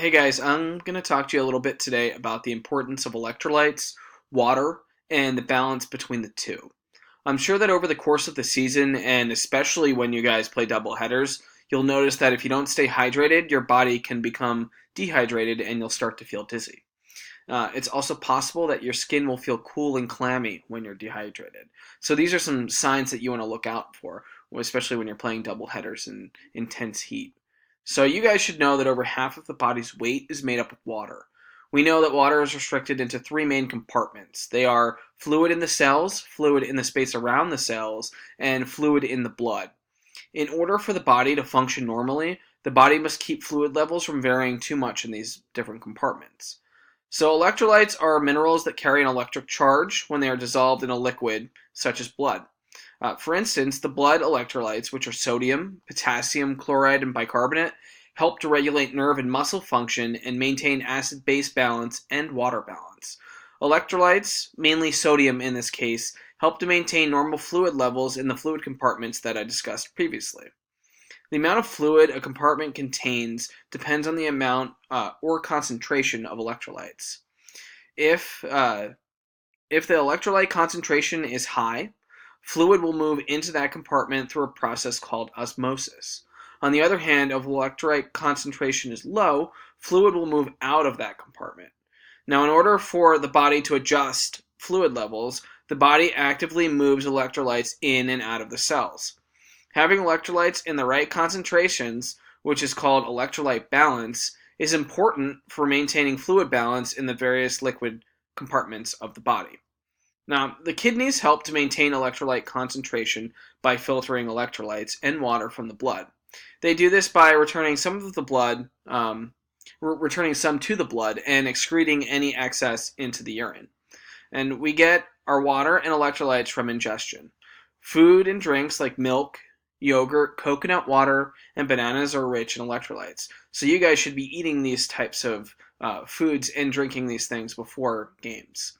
Hey guys, I'm going to talk to you a little bit today about the importance of electrolytes, water, and the balance between the two. I'm sure that over the course of the season, and especially when you guys play double headers, you'll notice that if you don't stay hydrated, your body can become dehydrated and you'll start to feel dizzy. It's also possible that your skin will feel cool and clammy when you're dehydrated. So these are some signs that you want to look out for, especially when you're playing double headers in intense heat. So you guys should know that over half of the body's weight is made up of water. We know that water is restricted into three main compartments. They are fluid in the cells, fluid in the space around the cells, and fluid in the blood. In order for the body to function normally, the body must keep fluid levels from varying too much in these different compartments. So electrolytes are minerals that carry an electric charge when they are dissolved in a liquid, such as blood. For instance, the blood electrolytes, which are sodium, potassium, chloride, and bicarbonate, help to regulate nerve and muscle function and maintain acid-base balance and water balance. Electrolytes, mainly sodium in this case, help to maintain normal fluid levels in the fluid compartments that I discussed previously. The amount of fluid a compartment contains depends on the amount or concentration of electrolytes. If, uh, if the electrolyte concentration is high, fluid will move into that compartment through a process called osmosis. On the other hand, if electrolyte concentration is low, fluid will move out of that compartment. Now, in order for the body to adjust fluid levels, the body actively moves electrolytes in and out of the cells. Having electrolytes in the right concentrations, which is called electrolyte balance, is important for maintaining fluid balance in the various liquid compartments of the body. Now, the kidneys help to maintain electrolyte concentration by filtering electrolytes and water from the blood. They do this by returning some to the blood and excreting any excess into the urine. And we get our water and electrolytes from ingestion. Food and drinks like milk, yogurt, coconut water, and bananas are rich in electrolytes. So you guys should be eating these types of foods and drinking these things before games.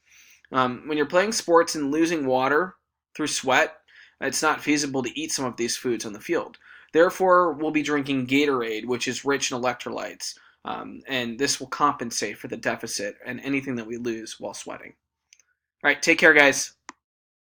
When you're playing sports and losing water through sweat, it's not feasible to eat some of these foods on the field. Therefore, we'll be drinking Gatorade, which is rich in electrolytes, and this will compensate for the deficit and anything that we lose while sweating. All right, take care, guys.